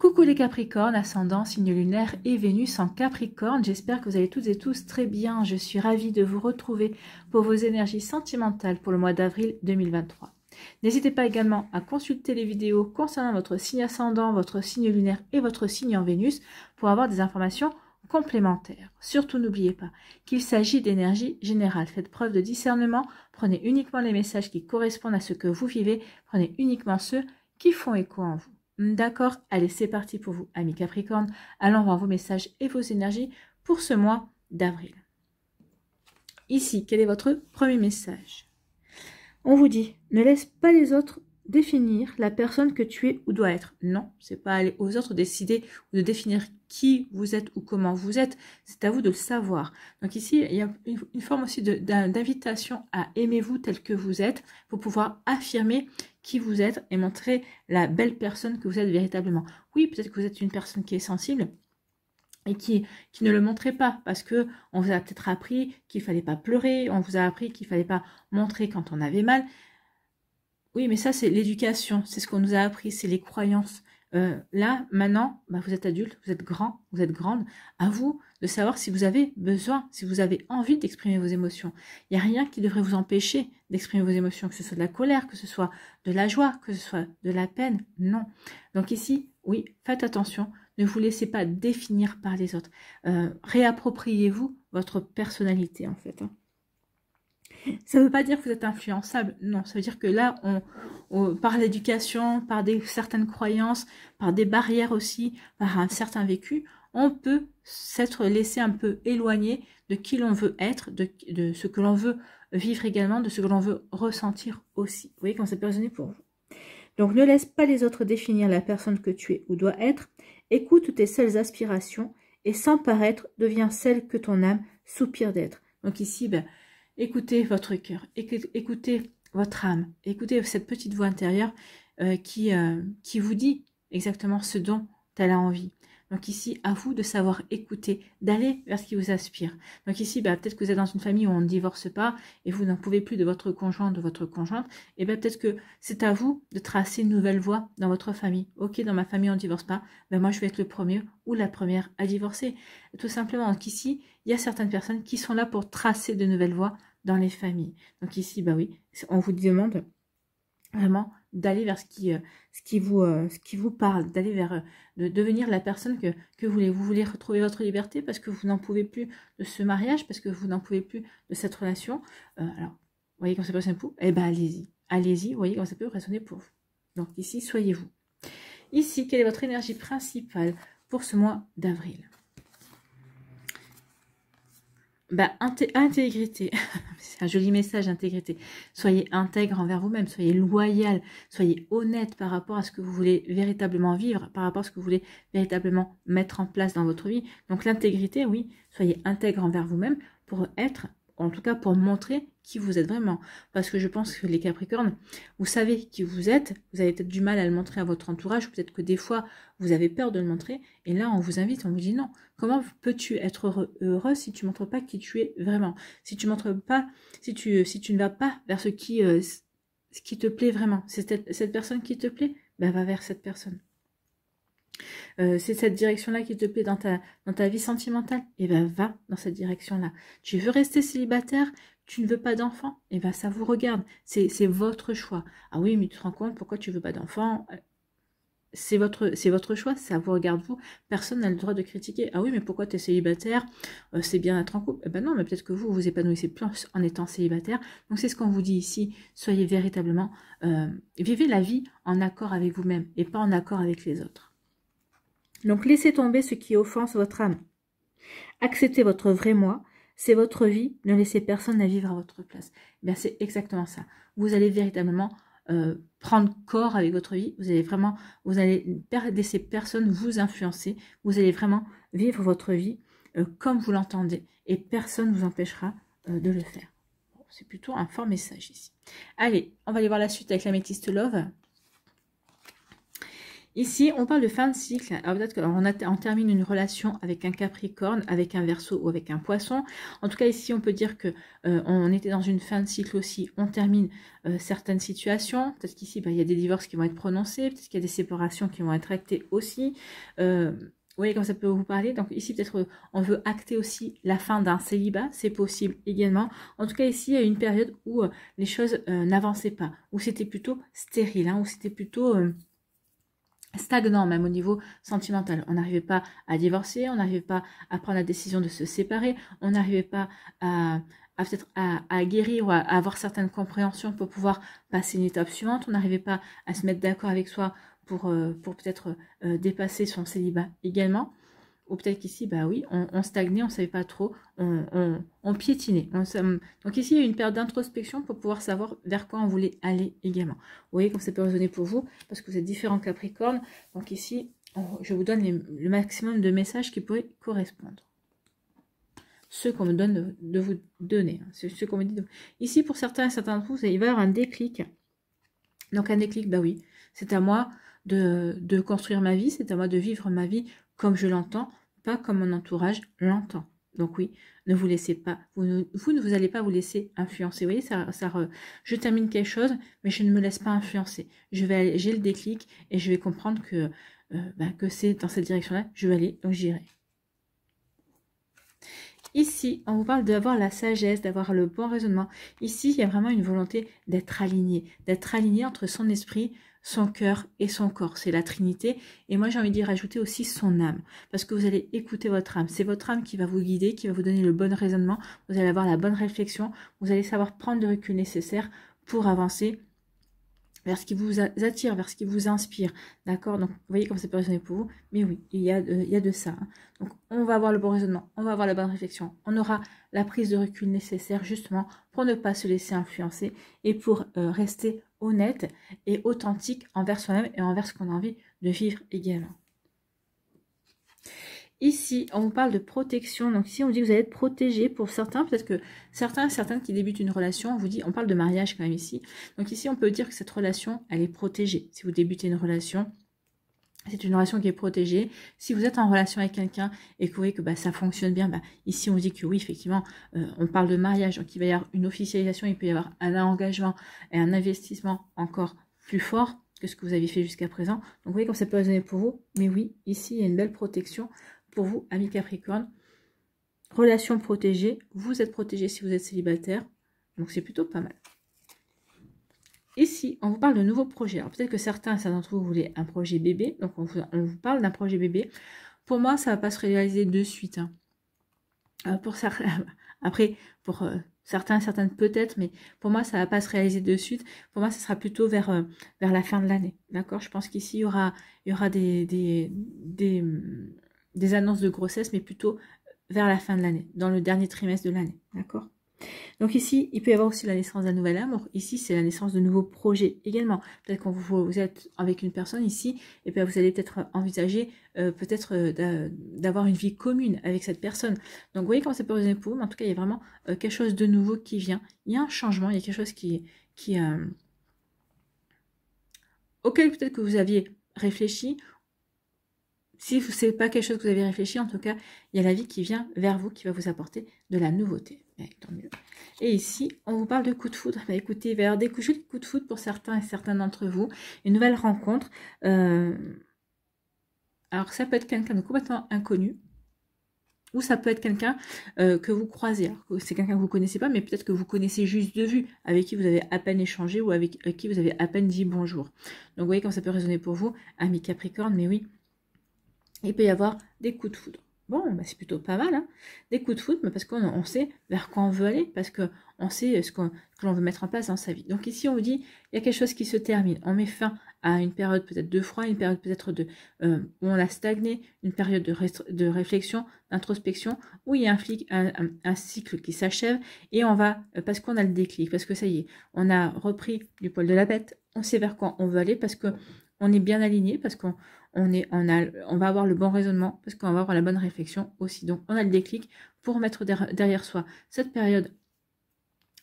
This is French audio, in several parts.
Coucou les Capricornes, ascendant, signe lunaire et Vénus en Capricorne. J'espère que vous allez toutes et tous très bien. Je suis ravie de vous retrouver pour vos énergies sentimentales pour le mois d'avril 2023. N'hésitez pas également à consulter les vidéos concernant votre signe ascendant, votre signe lunaire et votre signe en Vénus pour avoir des informations complémentaires. Surtout n'oubliez pas qu'il s'agit d'énergie générale. Faites preuve de discernement, prenez uniquement les messages qui correspondent à ce que vous vivez, prenez uniquement ceux qui font écho en vous. D'accord, allez, c'est parti pour vous, amis Capricorne. Allons voir vos messages et vos énergies pour ce mois d'avril. Ici, quel est votre premier message? On vous dit, ne laisse pas les autres définir la personne que tu es ou dois être. Non, c'est pas aller aux autres décider ou de définir qui vous êtes ou comment vous êtes. C'est à vous de le savoir. Donc ici, il y a une forme aussi d'invitation à aimez-vous tel que vous êtes pour pouvoir affirmer qui vous êtes et montrer la belle personne que vous êtes véritablement. Oui, peut-être que vous êtes une personne qui est sensible et qui ne le montrait pas parce que on vous a peut-être appris qu'il fallait pas pleurer, on vous a appris qu'il fallait pas montrer quand on avait mal. Oui, mais ça c'est l'éducation, c'est ce qu'on nous a appris, c'est les croyances. Là, maintenant, bah, vous êtes adulte, vous êtes grand, vous êtes grande. À vous de savoir si vous avez besoin, si vous avez envie d'exprimer vos émotions. Il n'y a rien qui devrait vous empêcher d'exprimer vos émotions, que ce soit de la colère, que ce soit de la joie, que ce soit de la peine. Non. Donc ici, oui, faites attention. Ne vous laissez pas définir par les autres. Réappropriez-vous votre personnalité, en fait. Ça ne veut pas dire que vous êtes influençable, non, ça veut dire que là, par l'éducation, par certaines croyances, par des barrières aussi, par un certain vécu, on peut s'être laissé un peu éloigné de qui l'on veut être, de ce que l'on veut vivre également, de ce que l'on veut ressentir aussi. Vous voyez comment ça peut résonner pour vous. Donc ne laisse pas les autres définir la personne que tu es ou dois être, écoute tes seules aspirations et sans paraître, deviens celle que ton âme soupire d'être. Donc ici, ben, écoutez votre cœur, écoutez votre âme, écoutez cette petite voix intérieure qui vous dit exactement ce dont elle a envie. Donc ici, à vous de savoir écouter, d'aller vers ce qui vous aspire. Donc ici, bah, peut-être que vous êtes dans une famille où on ne divorce pas et vous n'en pouvez plus de votre conjoint, de votre conjointe. Et bien peut-être que c'est à vous de tracer une nouvelle voie dans votre famille. Ok, dans ma famille, on ne divorce pas. Ben moi, je vais être le premier ou la première à divorcer. Tout simplement. Donc ici, il y a certaines personnes qui sont là pour tracer de nouvelles voies dans les familles. Donc ici, bah oui, on vous demande vraiment d'aller vers ce qui vous parle, d'aller vers, de devenir la personne que vous voulez. Vous voulez retrouver votre liberté parce que vous n'en pouvez plus de ce mariage, parce que vous n'en pouvez plus de cette relation. Alors, vous voyez comment ça peut résonner pour vous? Eh bien, allez-y. Allez-y, vous voyez comment ça peut résonner pour vous. Donc ici, soyez-vous. Ici, quelle est votre énergie principale pour ce mois d'avril? Bah, intégrité, c'est un joli message, intégrité. Soyez intègre envers vous-même, soyez loyal, soyez honnête par rapport à ce que vous voulez véritablement vivre, par rapport à ce que vous voulez véritablement mettre en place dans votre vie. Donc l'intégrité, oui, soyez intègre envers vous-même pour être, en tout cas pour montrer qui vous êtes vraiment. Parce que je pense que les Capricornes, vous savez qui vous êtes, vous avez peut-être du mal à le montrer à votre entourage, peut-être que des fois, vous avez peur de le montrer, et là, on vous invite, on vous dit non. Comment peux-tu être heureux si tu ne montres pas qui tu es vraiment? Si tu montres pas, si tu ne vas pas vers ce qui te plaît vraiment, c'est cette personne qui te plaît, ben va vers cette personne. C'est cette direction-là qui te plaît dans ta vie sentimentale, et ben va dans cette direction-là. Tu veux rester célibataire, tu ne veux pas d'enfant, et ben ça vous regarde, c'est votre choix. Ah oui, mais tu te rends compte pourquoi tu veux pas d'enfant? C'est votre choix, ça vous regarde vous. Personne n'a le droit de critiquer. Ah oui, mais pourquoi tu es célibataire? C'est bien d'être en couple. Eh ben non, mais peut-être que vous épanouissez plus en étant célibataire. Donc c'est ce qu'on vous dit ici. Soyez véritablement, vivez la vie en accord avec vous-même et pas en accord avec les autres. Donc laissez tomber ce qui offense votre âme. Acceptez votre vrai moi. C'est votre vie. Ne laissez personne la vivre à votre place. Eh bien c'est exactement ça. Vous allez véritablement prendre corps avec votre vie, vous allez laisser personne vous influencer, vous allez vraiment vivre votre vie comme vous l'entendez et personne ne vous empêchera de le faire. Bon, c'est plutôt un fort message ici. Allez, on va aller voir la suite avec l'améthyste Love. Ici, on parle de fin de cycle. Alors peut-être qu'on termine une relation avec un Capricorne, avec un Verseau ou avec un Poisson. En tout cas, ici, on peut dire que on était dans une fin de cycle aussi. On termine certaines situations. Peut-être qu'ici, il y a des divorces qui vont être prononcés. Peut-être qu'il y a des séparations qui vont être actées aussi. Vous voyez comme ça peut vous parler. Donc ici, peut-être on veut acter aussi la fin d'un célibat. C'est possible également. En tout cas, ici, il y a une période où les choses n'avançaient pas. Où c'était plutôt stérile. Où c'était plutôt... stagnant même au niveau sentimental. On n'arrivait pas à divorcer, on n'arrivait pas à prendre la décision de se séparer, on n'arrivait pas peut-être à guérir ou à avoir certaines compréhensions pour pouvoir passer une étape suivante, on n'arrivait pas à se mettre d'accord avec soi pour peut-être dépasser son célibat également. Ou peut-être qu'ici, bah oui, on stagnait, on ne savait pas trop, on piétinait. Donc ici, il y a une période d'introspection pour pouvoir savoir vers quoi on voulait aller également. Vous voyez comme ça peut résonner pour vous, parce que vous êtes différents Capricornes. Donc ici, je vous donne le maximum de messages qui pourraient correspondre. Ceux qu'on me donne de vous donner. Ceux qu'on me dit Ici, pour certains et certains d'entre vous, il va y avoir un déclic. Donc un déclic, bah oui, c'est à moi de construire ma vie, c'est à moi de vivre ma vie comme je l'entends, pas comme mon entourage l'entend. Donc oui, ne vous laissez pas, vous ne vous allez pas vous laisser influencer. Vous voyez, je termine quelque chose, mais je ne me laisse pas influencer. J'ai le déclic et je vais comprendre que c'est dans cette direction-là, je vais aller, donc j'irai. Ici, on vous parle d'avoir la sagesse, d'avoir le bon raisonnement. Ici, il y a vraiment une volonté d'être aligné entre son esprit, son cœur et son corps. C'est la Trinité. Et moi, j'ai envie d'y rajouter aussi son âme. Parce que vous allez écouter votre âme. C'est votre âme qui va vous guider, qui va vous donner le bon raisonnement. Vous allez avoir la bonne réflexion. Vous allez savoir prendre le recul nécessaire pour avancer vers ce qui vous attire, vers ce qui vous inspire, d'accord? Donc, vous voyez comme ça peut résonner pour vous, mais oui, il y a de ça. Donc, on va avoir le bon raisonnement, on va avoir la bonne réflexion, on aura la prise de recul nécessaire, justement, pour ne pas se laisser influencer et pour rester honnête et authentique envers soi-même et envers ce qu'on a envie de vivre également. Ici, on vous parle de protection. Donc ici, on dit que vous allez être protégé pour certains. Peut-être que certaines qui débutent une relation, on parle de mariage quand même ici. Donc ici, on peut dire que cette relation, elle est protégée. Si vous débutez une relation, c'est une relation qui est protégée. Si vous êtes en relation avec quelqu'un et que vous voyez que ça fonctionne bien, ici, on vous dit que oui, effectivement, on parle de mariage. Donc il va y avoir une officialisation, il peut y avoir un engagement et un investissement encore plus fort que ce que vous avez fait jusqu'à présent. Donc vous voyez comme ça peut résonner pour vous. Mais oui, ici, il y a une belle protection pour vous, amis Capricorne. Relation protégée, vous êtes protégé si vous êtes célibataire, donc c'est plutôt pas mal. Ici, on vous parle de nouveaux projets. Alors peut-être que certains d'entre vous voulaient un projet bébé, donc on vous parle d'un projet bébé. Pour moi, ça ne va pas se réaliser de suite. Pour certains, après, pour certaines peut-être, mais pour moi, ça ne va pas se réaliser de suite. Pour moi, ça sera plutôt vers la fin de l'année. D'accord? Je pense qu'ici, il y aura des annonces de grossesse, mais plutôt vers la fin de l'année, dans le dernier trimestre de l'année, d'accord? Donc ici, il peut y avoir aussi la naissance d'un nouvel amour. Ici, c'est la naissance de nouveaux projets également. Peut-être quand vous êtes avec une personne ici, et puis vous allez peut-être envisager d'avoir une vie commune avec cette personne. Donc vous voyez comment ça peut résonner pour vous, mais en tout cas, il y a vraiment quelque chose de nouveau qui vient. Il y a un changement, il y a quelque chose auquel peut-être que vous aviez réfléchi. Si ce n'est pas quelque chose que vous avez réfléchi, en tout cas, il y a la vie qui vient vers vous, qui va vous apporter de la nouveauté. Tant mieux. Et ici, on vous parle de coups de foudre. Écoutez, il va y avoir des coups de foudre pour certains et certains d'entre vous. Une nouvelle rencontre. Alors, ça peut être quelqu'un de complètement inconnu. Ou ça peut être quelqu'un que vous croisez. C'est quelqu'un que vous ne connaissez pas, mais peut-être que vous connaissez juste de vue, avec qui vous avez à peine échangé ou avec qui vous avez à peine dit bonjour. Donc, vous voyez comment ça peut résonner pour vous, amis Capricorne, mais oui. Il peut y avoir des coups de foudre. Bon, c'est plutôt pas mal, hein. Des coups de foudre, mais parce qu'on sait vers quoi on veut aller, parce qu'on sait ce que l'on veut mettre en place dans sa vie. Donc ici, on vous dit, il y a quelque chose qui se termine. On met fin à une période peut-être de froid, une période peut-être où on a stagné, une période de réflexion, d'introspection, où il y a un cycle qui s'achève, et on va, parce qu'on a le déclic, parce que ça y est, on a repris du poil de la bête, on sait vers quoi on veut aller, parce que on est bien aligné, parce qu'on va avoir le bon raisonnement, parce qu'on va avoir la bonne réflexion aussi. Donc, on a le déclic pour mettre derrière soi cette période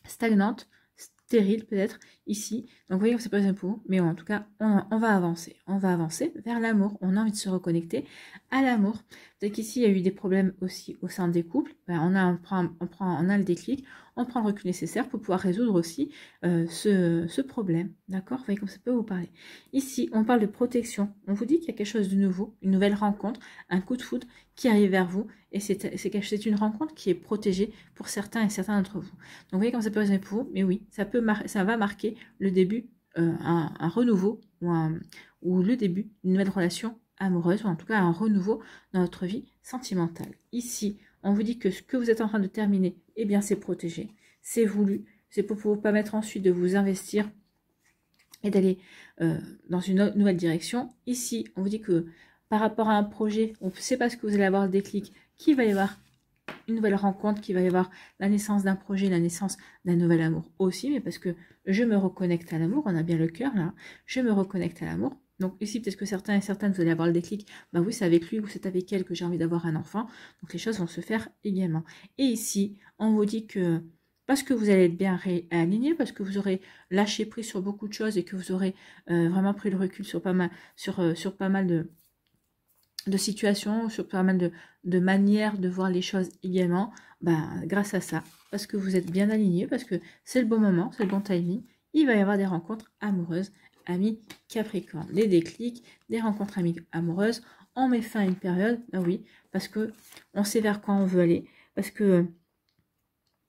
stagnante, stérile peut-être. ici. Donc vous voyez que c'est pas un pour, mais en tout cas, on va avancer. On va avancer vers l'amour. On a envie de se reconnecter à l'amour. Peut-être qu'ici, il y a eu des problèmes aussi au sein des couples. Ben, on a le déclic, on prend le recul nécessaire pour pouvoir résoudre aussi ce problème. D'accord? Vous voyez comme ça peut vous parler. Ici, on parle de protection. On vous dit qu'il y a quelque chose de nouveau, une nouvelle rencontre, un coup de foudre qui arrive vers vous. Et c'est une rencontre qui est protégée pour certains et certains d'entre vous. Donc vous voyez comme ça peut résonner pour vous. Mais oui, ça va marquer le début, un renouveau ou le début d'une nouvelle relation amoureuse, ou en tout cas un renouveau dans votre vie sentimentale. Ici, on vous dit que ce que vous êtes en train de terminer, eh bien c'est protégé, c'est voulu, c'est pour vous permettre ensuite de vous investir et d'aller dans une nouvelle direction. Ici, on vous dit que par rapport à un projet, on ne sait pas ce que vous allez avoir le déclic, qu'il va y avoir une nouvelle rencontre, qu'il va y avoir la naissance d'un projet, la naissance d'un nouvel amour aussi, mais parce que je me reconnecte à l'amour, on a bien le cœur là, je me reconnecte à l'amour. Donc ici, peut-être que certains et certaines, vous allez avoir le déclic, bah oui, c'est avec lui ou c'est avec elle que j'ai envie d'avoir un enfant. Donc les choses vont se faire également. Et ici, on vous dit que parce que vous allez être bien aligné, parce que vous aurez lâché prise sur beaucoup de choses et que vous aurez vraiment pris le recul sur pas mal, sur pas mal de situations, sur pas mal de manières de voir les choses également, grâce à ça, parce que vous êtes bien aligné, parce que c'est le bon moment, c'est le bon timing, il va y avoir des rencontres amoureuses, amis Capricorne, des déclics, des rencontres amoureuses, on met fin à une période, oui, parce que on sait vers quoi on veut aller, parce que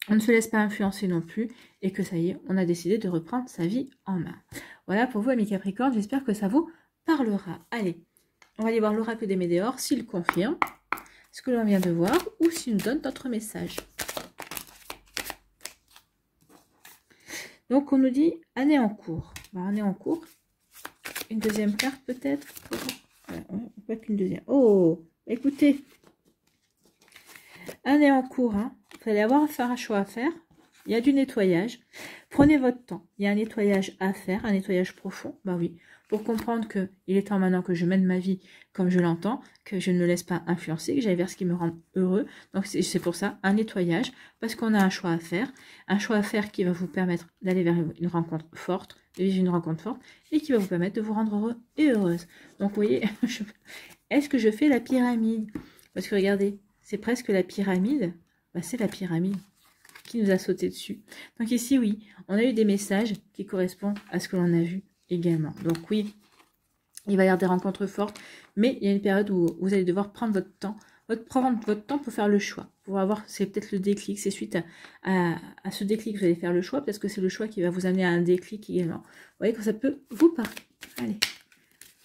on ne se laisse pas influencer non plus, et que ça y est, on a décidé de reprendre sa vie en main. Voilà pour vous, amis Capricorne, j'espère que ça vous parlera. Allez, on va aller voir l'oracle des Météores, s'il confirme ce que l'on vient de voir, ou s'il nous donne notre message. Donc, on nous dit année en cours. Année en cours. Une deuxième carte, peut-être. Voilà, on peut qu'une deuxième. Oh, écoutez. Année en cours, hein. Vous allez avoir un choix à faire. Il y a du nettoyage. Prenez votre temps. Il y a un nettoyage à faire, un nettoyage profond. Oui, pour comprendre qu'il est temps maintenant que je mène ma vie comme je l'entends, que je ne me laisse pas influencer, que j'aille vers ce qui me rend heureux. Donc c'est pour ça un nettoyage, parce qu'on a un choix à faire qui va vous permettre d'aller vers une rencontre forte, de vivre une rencontre forte, et qui va vous permettre de vous rendre heureux et heureuse. Donc vous voyez, est-ce que je fais la pyramide? Parce que regardez, c'est presque la pyramide. C'est la pyramide qui nous a sauté dessus. Donc ici, oui, on a eu des messages qui correspondent à ce que l'on a vu également. Donc oui, il va y avoir des rencontres fortes, mais il y a une période où vous allez devoir prendre votre temps, pour faire le choix. Pour avoir, c'est peut-être le déclic, c'est suite à ce déclic que vous allez faire le choix, parce que c'est le choix qui va vous amener à un déclic également. Vous voyez que ça peut vous parler. Allez,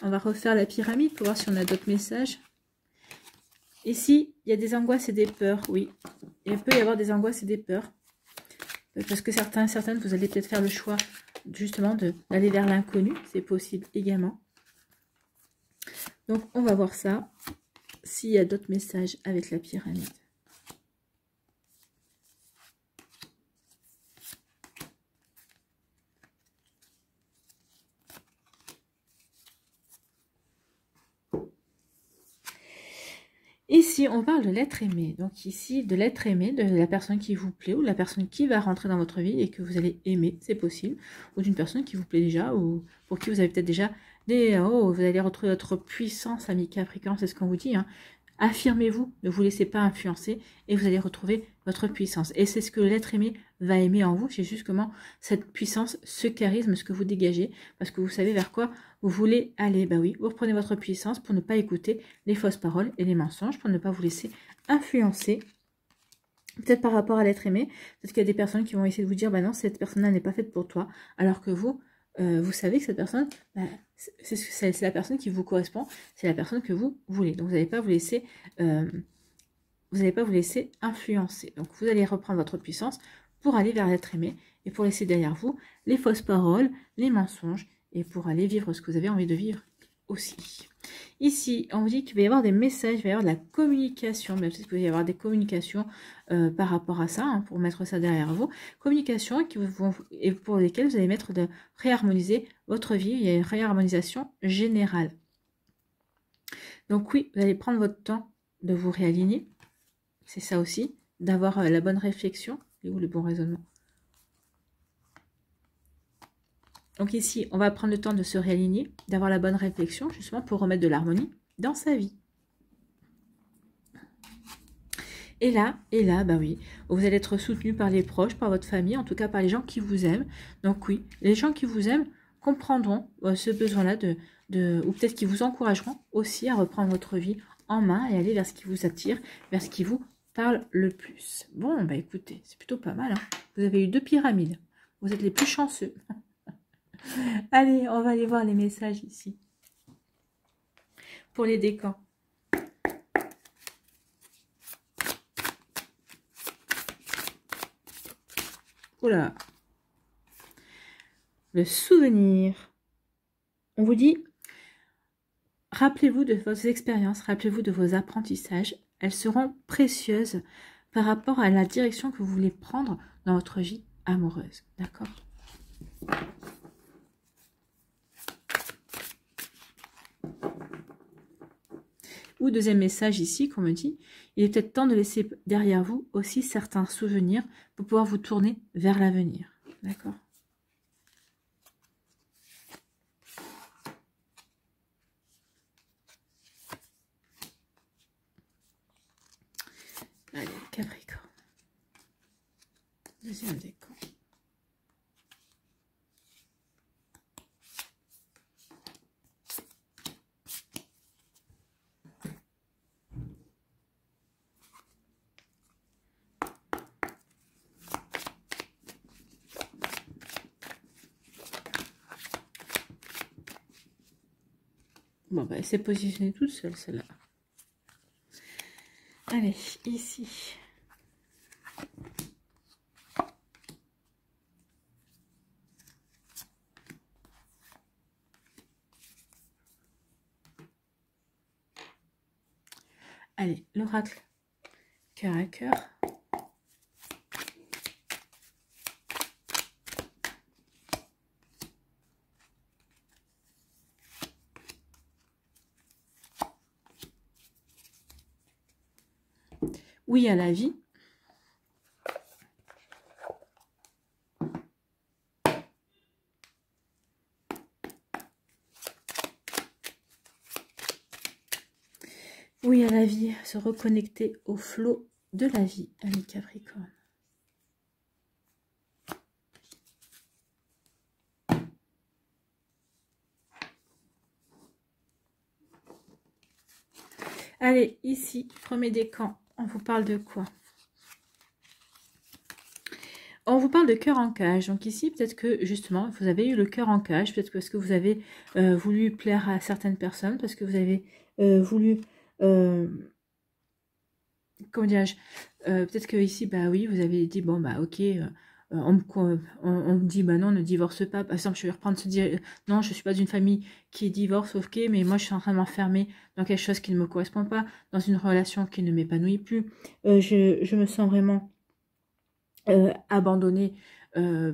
on va refaire la pyramide pour voir si on a d'autres messages. Ici, il y a des angoisses et des peurs, oui. Il peut y avoir des angoisses et des peurs. Parce que certaines, vous allez peut-être faire le choix, justement, d'aller vers l'inconnu. C'est possible également. Donc, on va voir ça. S'il y a d'autres messages avec la pyramide. Ici, on parle de l'être aimé. Donc ici, de l'être aimé, de la personne qui vous plaît ou de la personne qui va rentrer dans votre vie et que vous allez aimer, c'est possible. Ou d'une personne qui vous plaît déjà ou pour qui vous avez peut-être déjà des... Oh, vous allez retrouver votre puissance, ami Capricorne, c'est ce qu'on vous dit. Hein. Affirmez-vous, ne vous laissez pas influencer et vous allez retrouver votre puissance. Et c'est ce que l'être aimé va aimer en vous. C'est juste comment cette puissance, ce charisme, ce que vous dégagez, parce que vous savez vers quoi vous voulez aller. Oui, vous reprenez votre puissance pour ne pas écouter les fausses paroles et les mensonges, pour ne pas vous laisser influencer. Peut-être par rapport à l'être aimé, peut-être qu'il y a des personnes qui vont essayer de vous dire, non, cette personne-là n'est pas faite pour toi, alors que vous, vous savez que cette personne, c'est la personne qui vous correspond, c'est la personne que vous voulez. Donc vous n'allez pas vous laisser, influencer. Donc vous allez reprendre votre puissance pour aller vers l'être aimé et pour laisser derrière vous les fausses paroles, les mensonges et pour aller vivre ce que vous avez envie de vivre aussi. Ici, on vous dit qu'il va y avoir des messages, il va y avoir de la communication, même si il peut y avoir des communications par rapport à ça, hein, pour mettre ça derrière vous. Communication et pour lesquelles vous allez mettre de réharmoniser votre vie. Il y a une réharmonisation générale. Donc oui, vous allez prendre votre temps de vous réaligner. C'est ça aussi, d'avoir la bonne réflexion et ou le bon raisonnement. Donc ici, on va prendre le temps de se réaligner, d'avoir la bonne réflexion, justement, pour remettre de l'harmonie dans sa vie. Et là, bah oui, vous allez être soutenu par les proches, par votre famille, en tout cas par les gens qui vous aiment. Donc oui, les gens qui vous aiment comprendront ce besoin-là ou peut-être qu'ils vous encourageront aussi à reprendre votre vie en main et aller vers ce qui vous attire, vers ce qui vous parle le plus. Bon, bah écoutez, c'est plutôt pas mal, hein. Vous avez eu 2 pyramides. Vous êtes les plus chanceux. Allez, on va aller voir les messages ici. Pour les décans. Oula. Le souvenir. On vous dit, rappelez-vous de vos expériences, rappelez-vous de vos apprentissages. Elles seront précieuses par rapport à la direction que vous voulez prendre dans votre vie amoureuse. D'accord? Ou deuxième message ici qu'on me dit, il est peut-être temps de laisser derrière vous aussi certains souvenirs pour pouvoir vous tourner vers l'avenir. D'accord? Allez, Capricorne. Deuxième décan. Bon, bah, elle s'est positionnée toute seule, celle-là. Allez, ici. Allez, l'oracle. Cœur à cœur. Oui à la vie. Oui à la vie, se reconnecter au flot de la vie, amis Capricorne. Allez, ici, premier décan, on vous parle de quoi? On vous parle de cœur en cage. Donc ici, peut-être que justement, vous avez eu le cœur en cage, peut-être parce que vous avez voulu plaire à certaines personnes, parce que vous avez voulu... comment dirais-je, peut-être que ici, bah oui, vous avez dit, bon, bah ok, on me dit, bah non, ne divorce pas. Par exemple, je vais reprendre ce dire, non, je suis pas d'une famille qui divorce, ok, mais moi, je suis en train de m'enfermer dans quelque chose qui ne me correspond pas, dans une relation qui ne m'épanouit plus. Je me sens vraiment abandonnée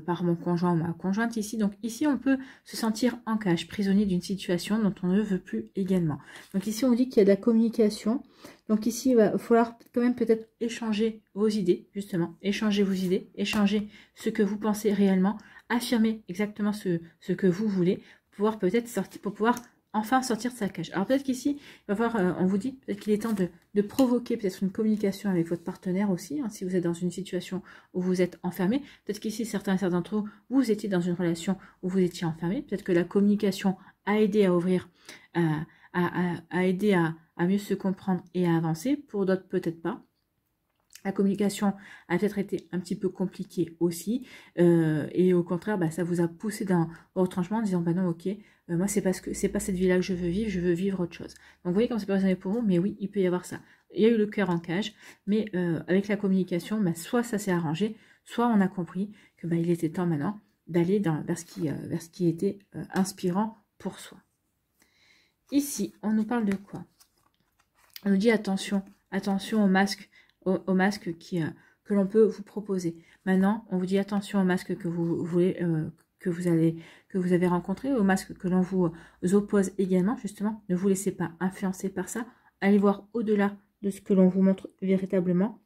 par mon conjoint ou ma conjointe ici. Donc ici, on peut se sentir en cage, prisonnier d'une situation dont on ne veut plus également. Donc ici, on dit qu'il y a de la communication. Donc ici, il va falloir quand même peut-être échanger vos idées, justement. Échanger vos idées, échanger ce que vous pensez réellement, affirmer exactement ce que vous voulez, pour pouvoir peut-être sortir, pour pouvoir enfin sortir de sa cage. Alors peut-être qu'ici, il va falloir, on vous dit peut-être qu'il est temps de provoquer peut-être une communication avec votre partenaire aussi, hein, si vous êtes dans une situation où vous êtes enfermé. Peut-être qu'ici, certains d'entre vous, vous étiez dans une relation où vous étiez enfermé. Peut-être que la communication a aidé à ouvrir, a aidé à mieux se comprendre et à avancer. Pour d'autres, peut-être pas. La communication a peut-être été un petit peu compliquée aussi. Et au contraire, bah, ça vous a poussé dans vos retranchements en disant, bah non, ok, moi, c'est pas cette vie-là que je veux vivre autre chose. Donc, vous voyez comme c'est pas raisonné pour vous, mais oui, il peut y avoir ça. Il y a eu le cœur en cage, mais avec la communication, bah, soit ça s'est arrangé, soit on a compris que bah, il était temps maintenant d'aller vers ce qui était inspirant pour soi. Ici, on nous parle de quoi? On nous dit attention au masque, au masque que l'on peut vous proposer. Maintenant, on vous dit attention au masque que vous voulez, que vous avez rencontré, au masque que l'on vous oppose également, justement. Ne vous laissez pas influencer par ça. Allez voir au-delà de ce que l'on vous montre véritablement.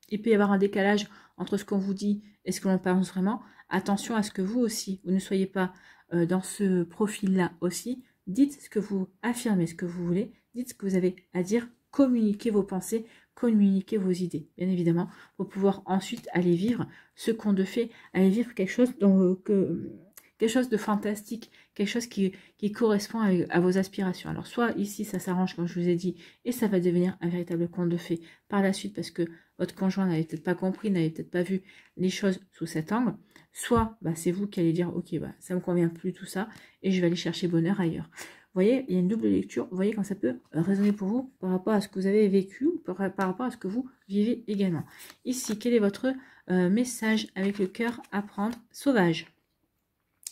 Il peut y avoir un décalage entre ce qu'on vous dit et ce que l'on pense vraiment. Attention à ce que vous aussi, vous ne soyez pas dans ce profil-là aussi. Dites ce que vous affirmez, ce que vous voulez. Dites ce que vous avez à dire. Communiquez vos pensées, communiquez vos idées, bien évidemment, pour pouvoir ensuite aller vivre ce conte de fées, aller vivre quelque chose quelque chose de fantastique, quelque chose qui correspond à vos aspirations. Alors, soit ici, ça s'arrange, comme je vous ai dit, et ça va devenir un véritable conte de fées par la suite, parce que votre conjoint n'avait peut-être pas compris, n'avait peut-être pas vu les choses sous cet angle. Soit, c'est vous qui allez dire, ok, ça me convient plus tout ça, et je vais aller chercher bonheur ailleurs. Vous voyez, il y a une double lecture. Vous voyez quand ça peut résonner pour vous par rapport à ce que vous avez vécu, ou par rapport à ce que vous vivez également. Ici, quel est votre message avec le cœur à prendre? Sauvage.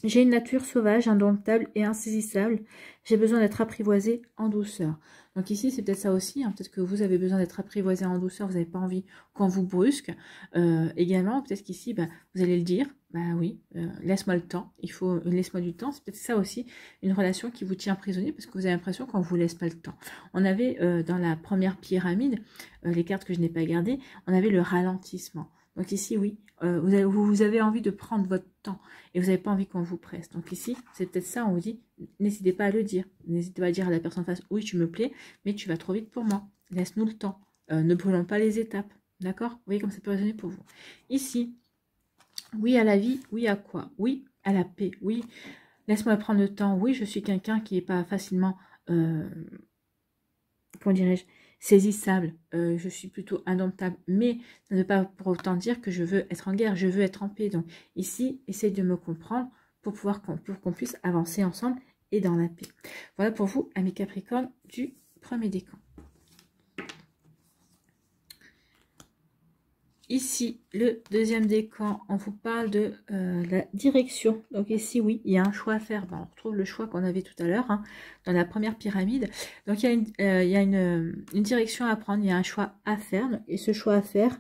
J'ai une nature sauvage, indomptable et insaisissable. J'ai besoin d'être apprivoisée en douceur. Donc ici, c'est peut-être ça aussi. Peut-être que vous avez besoin d'être apprivoisé en douceur. Vous n'avez pas envie qu'on vous brusque. Également, peut-être qu'ici, vous allez le dire. Oui, laisse-moi le temps. Laisse-moi du temps. C'est peut-être ça aussi, une relation qui vous tient prisonnier parce que vous avez l'impression qu'on ne vous laisse pas le temps. On avait dans la première pyramide, les cartes que je n'ai pas gardées, on avait le ralentissement. Donc ici, oui, vous avez envie de prendre votre temps et vous n'avez pas envie qu'on vous presse. Donc ici, c'est peut-être ça, on vous dit, n'hésitez pas à le dire. N'hésitez pas à dire à la personne en face, oui, tu me plais, mais tu vas trop vite pour moi. Laisse-nous le temps. Ne brûlons pas les étapes. D'accord? Vous voyez comme ça peut résonner pour vous. Ici, oui à la vie, oui à quoi? Oui à la paix, oui. Laisse-moi prendre le temps. Oui, je suis quelqu'un qui n'est pas facilement, comment dirais-je, saisissable, je suis plutôt indomptable, mais ça ne veut pas pour autant dire que je veux être en guerre, je veux être en paix. Donc ici, essaye de me comprendre pour qu'on puisse avancer ensemble et dans la paix. Voilà pour vous, amis Capricorne, du premier décan. Ici, le deuxième décan, on vous parle de la direction. Donc ici, oui, il y a un choix à faire. On retrouve le choix qu'on avait tout à l'heure dans la première pyramide. Donc il y a une direction à prendre, il y a un choix à faire. Et ce choix à faire,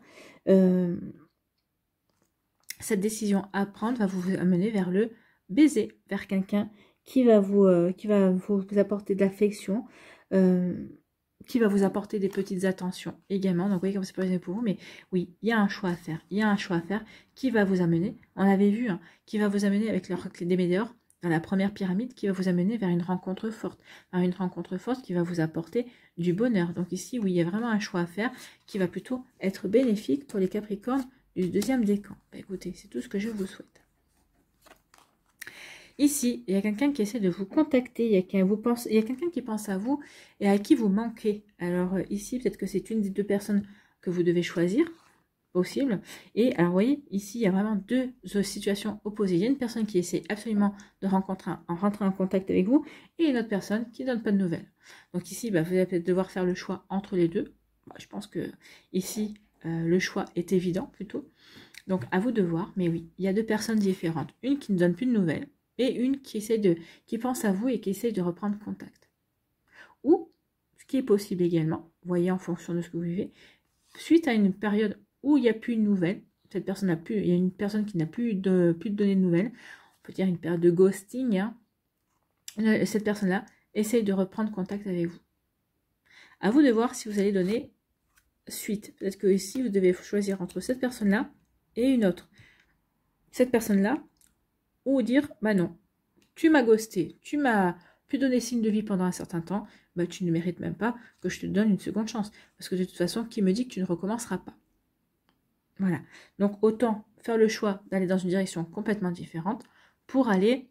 cette décision à prendre va vous amener vers le baiser, vers quelqu'un qui va vous apporter de l'affection, qui va vous apporter des petites attentions également. Donc, vous voyez comme c'est pas pour vous, mais oui, il y a un choix à faire. Il y a un choix à faire qui va vous amener, on l'avait vu, qui va vous amener avec leur clé des médiors dans la première pyramide, qui va vous amener vers une rencontre forte. Vers une rencontre forte qui va vous apporter du bonheur. Donc ici, oui, il y a vraiment un choix à faire qui va plutôt être bénéfique pour les Capricornes du deuxième décan. Écoutez, c'est tout ce que je vous souhaite. Ici, il y a quelqu'un qui essaie de vous contacter, il y a quelqu'un qui pense à vous et à qui vous manquez. Alors ici, peut-être que c'est une des deux personnes que vous devez choisir, possible. Et alors, vous voyez, ici, il y a vraiment deux situations opposées. Il y a une personne qui essaie absolument de rentrer en contact avec vous et une autre personne qui ne donne pas de nouvelles. Donc ici, vous allez peut-être devoir faire le choix entre les deux. Je pense que ici, le choix est évident plutôt. Donc, à vous de voir. Mais oui, il y a deux personnes différentes. Une qui ne donne plus de nouvelles et une qui pense à vous et qui essaye de reprendre contact. Ou, ce qui est possible également, voyez en fonction de ce que vous vivez, suite à une période où il n'y a plus de nouvelles, il y a une personne qui n'a plus de données de nouvelles, on peut dire une période de ghosting, cette personne-là essaye de reprendre contact avec vous. À vous de voir si vous allez donner suite. Peut-être que ici, vous devez choisir entre cette personne-là et une autre. Cette personne-là, ou dire, non, tu m'as ghosté, tu m'as plus donné signe de vie pendant un certain temps, tu ne mérites même pas que je te donne une seconde chance. Parce que de toute façon, qui me dit que tu ne recommenceras pas? Voilà. Donc, autant faire le choix d'aller dans une direction complètement différente pour aller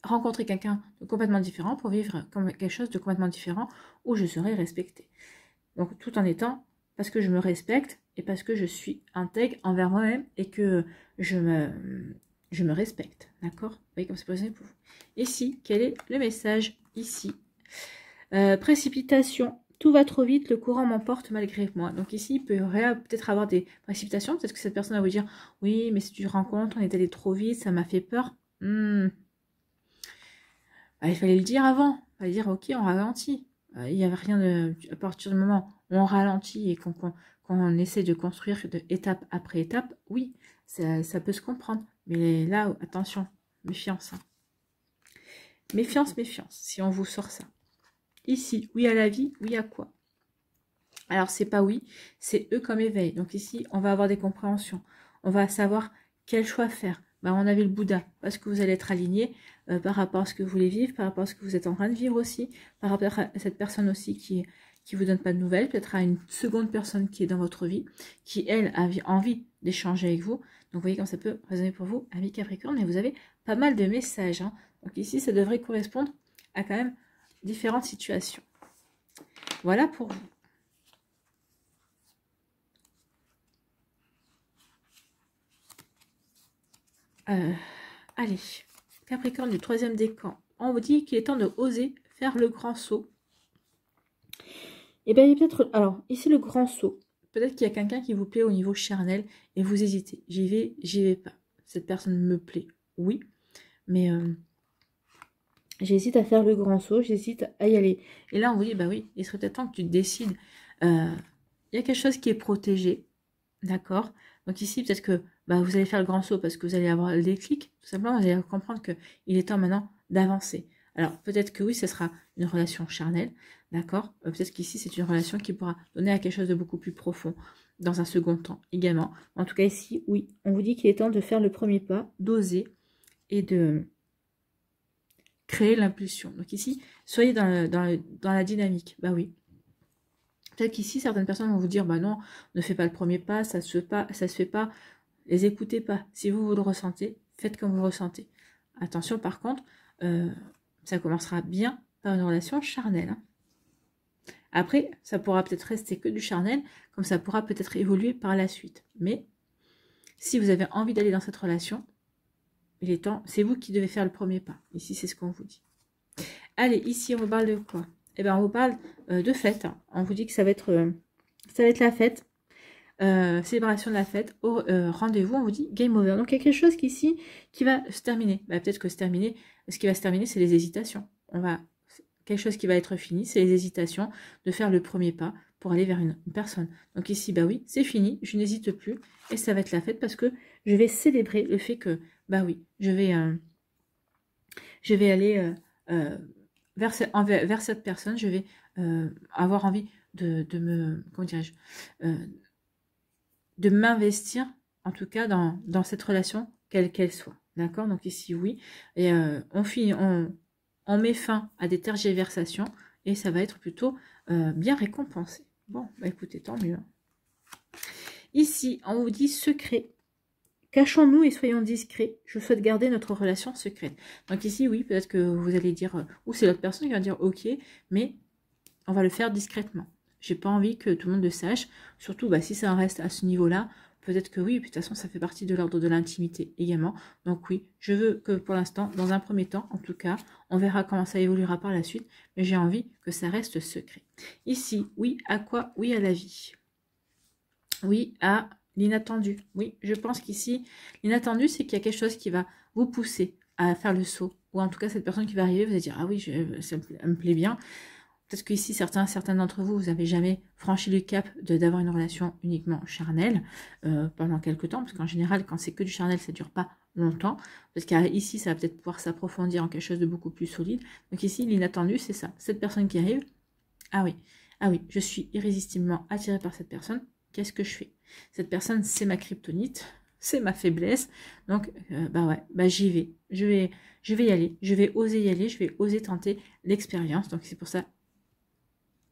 rencontrer quelqu'un de complètement différent, pour vivre comme quelque chose de complètement différent où je serai respectée. Donc, tout en étant, parce que je me respecte et parce que je suis intègre envers moi-même et que je me respecte, d'accord? Vous voyez comme c'est possible pour vous. Ici, quel est le message ici? Précipitation. Tout va trop vite, le courant m'emporte malgré moi. Donc ici, il peut peut-être avoir des précipitations. Peut-être que cette personne va vous dire, oui, mais si tu rencontres, on est allé trop vite, ça m'a fait peur. Il fallait le dire avant. Il fallait dire, ok, on ralentit. Il n'y avait rien de... À partir du moment où on ralentit et qu'on essaie de construire étape après étape, oui, ça peut se comprendre. Mais là, attention, méfiance. Méfiance, méfiance, si on vous sort ça. Ici, oui à la vie, oui à quoi? Alors, c'est pas oui, c'est eux comme éveil. Donc ici, on va avoir des compréhensions. On va savoir quel choix faire. Ben, on avait le Bouddha, parce que vous allez être aligné par rapport à ce que vous voulez vivre, par rapport à ce que vous êtes en train de vivre aussi, par rapport à cette personne aussi qui vous donne pas de nouvelles, peut-être à une seconde personne qui est dans votre vie, qui, elle, a envie d'échanger avec vous. Donc, vous voyez comme ça peut résonner pour vous, amis Capricorne, et vous avez pas mal de messages. Hein. Donc ici, ça devrait correspondre à quand même différentes situations. Voilà pour vous. Allez, Capricorne du 3e décan. On vous dit qu'il est temps de oser faire le grand saut. Et bien, il y a peut-être... Alors, ici, le grand saut. Peut-être qu'il y a quelqu'un qui vous plaît au niveau charnel et vous hésitez. J'y vais pas. Cette personne me plaît, oui. Mais j'hésite à faire le grand saut, j'hésite à y aller. Et là, on vous dit, bah oui, il serait peut-être temps que tu te décides. Il y a quelque chose qui est protégé. D'accord. Donc ici, peut-être que bah, vous allez faire le grand saut parce que vous allez avoir le déclic. Tout simplement, vous allez comprendre qu'il est temps maintenant d'avancer. Alors, peut-être que oui, ce sera une relation charnelle. D'accord. Peut-être qu'ici, c'est une relation qui pourra donner à quelque chose de beaucoup plus profond dans un second temps également. En tout cas, ici, oui, on vous dit qu'il est temps de faire le premier pas, d'oser et de créer l'impulsion. Donc ici, soyez dans la dynamique. Bah oui. Peut-être qu'ici, certaines personnes vont vous dire, bah non, ne fais pas le premier pas, ça se fait pas, les écoutez pas. Si vous le ressentez, faites comme vous le ressentez. Attention, par contre, ça commencera bien par une relation charnelle. Hein. Après, ça pourra peut-être rester que du charnel, comme ça pourra peut-être évoluer par la suite. Mais, si vous avez envie d'aller dans cette relation, il est temps, c'est vous qui devez faire le premier pas. Ici, c'est ce qu'on vous dit. Allez, ici, on vous parle de quoi? Eh bien, on vous parle de fête. Hein. On vous dit que ça va être la fête. Célébration de la fête. Au rendez-vous, on vous dit game over. Donc, il y a quelque chose ici qui va se terminer. Bah, peut-être que ce qui va se terminer, c'est les hésitations. Quelque chose qui va être fini, c'est les hésitations de faire le premier pas pour aller vers une personne. Donc ici, bah oui, c'est fini, je n'hésite plus. Et ça va être la fête parce que je vais célébrer le fait que, bah oui, je vais aller vers cette personne, je vais avoir envie de me, comment dirais-je, de m'investir, en tout cas, dans cette relation, quelle qu'elle soit. D'accord? Donc ici, oui. Et on met fin à des tergiversations et ça va être plutôt bien récompensé. Bon, bah écoutez, tant mieux. Ici, on vous dit secret. Cachons-nous et soyons discrets. Je souhaite garder notre relation secrète. Donc ici, oui, peut-être que vous allez dire, ou c'est l'autre personne qui va dire ok, mais on va le faire discrètement. J'ai pas envie que tout le monde le sache. Surtout, bah, si ça en reste à ce niveau-là, peut-être que oui. Et puis de toute façon, ça fait partie de l'ordre de l'intimité également. Donc oui, je veux que pour l'instant, dans un premier temps, en tout cas, on verra comment ça évoluera par la suite. Mais j'ai envie que ça reste secret. Ici, oui, à quoi? Oui, à la vie. Oui, à l'inattendu. Oui, je pense qu'ici, l'inattendu, c'est qu'il y a quelque chose qui va vous pousser à faire le saut. Ou en tout cas, cette personne qui va arriver, vous allez dire, ah oui, ça me plaît bien. Peut-être qu'ici, certains d'entre vous, vous n'avez jamais franchi le cap d'avoir une relation uniquement charnelle pendant quelques temps. Parce qu'en général, quand c'est que du charnel, ça ne dure pas longtemps. Parce qu'ici, ça va peut-être pouvoir s'approfondir en quelque chose de beaucoup plus solide. Donc ici, l'inattendu, c'est ça. Cette personne qui arrive, ah oui, je suis irrésistiblement attirée par cette personne. Qu'est-ce que je fais? Cette personne, c'est ma kryptonite, c'est ma faiblesse. Donc, bah ouais, bah j'y vais. Je vais y aller. Je vais oser y aller. Je vais oser tenter l'expérience. Donc, c'est pour ça,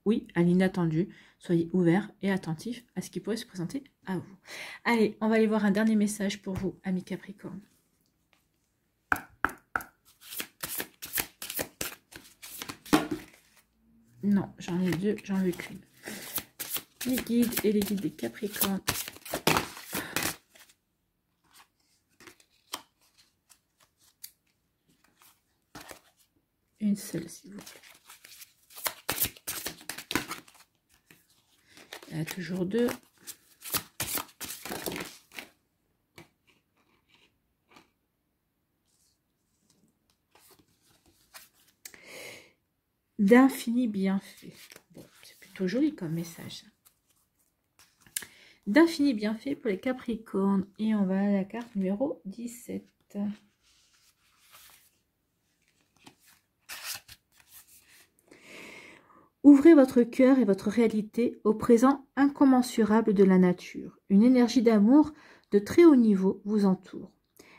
oui, à l'inattendu. Soyez ouverts et attentifs à ce qui pourrait se présenter à vous. Allez, on va aller voir un dernier message pour vous, amis Capricorne. Non, j'en ai deux, j'en veux qu'une. Les guides et les guides des Capricornes. Une seule, s'il vous plaît. Il y en a toujours deux. D'infini bienfait. Bon, c'est plutôt joli comme message. D'infini bienfait pour les Capricornes. Et on va à la carte numéro 17. Ouvrez votre cœur et votre réalité au présent incommensurable de la nature. Une énergie d'amour de très haut niveau vous entoure.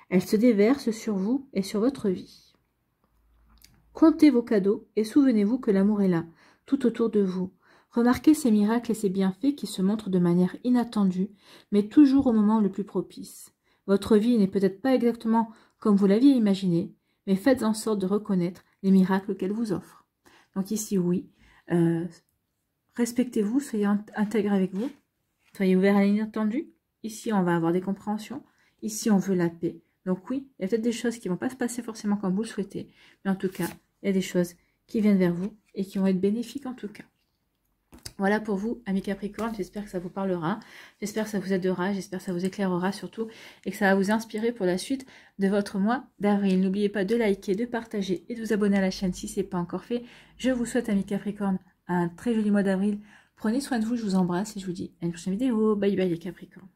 Elle se déverse sur vous et sur votre vie. Comptez vos cadeaux et souvenez-vous que l'amour est là, tout autour de vous. Remarquez ces miracles et ces bienfaits qui se montrent de manière inattendue, mais toujours au moment le plus propice. Votre vie n'est peut-être pas exactement comme vous l'aviez imaginé, mais faites en sorte de reconnaître les miracles qu'elle vous offre. Donc ici, oui, respectez-vous, soyez intègre avec vous, soyez ouvert à l'inattendu. Ici, on va avoir des compréhensions. Ici, on veut la paix. Donc oui, il y a peut-être des choses qui ne vont pas se passer forcément comme vous le souhaitez, mais en tout cas, il y a des choses qui viennent vers vous et qui vont être bénéfiques en tout cas. Voilà pour vous, amis Capricorne, j'espère que ça vous parlera, j'espère que ça vous aidera, j'espère que ça vous éclairera surtout et que ça va vous inspirer pour la suite de votre mois d'avril. N'oubliez pas de liker, de partager et de vous abonner à la chaîne si ce n'est pas encore fait. Je vous souhaite, amis Capricorne, un très joli mois d'avril. Prenez soin de vous, je vous embrasse et je vous dis à une prochaine vidéo. Bye bye les Capricornes.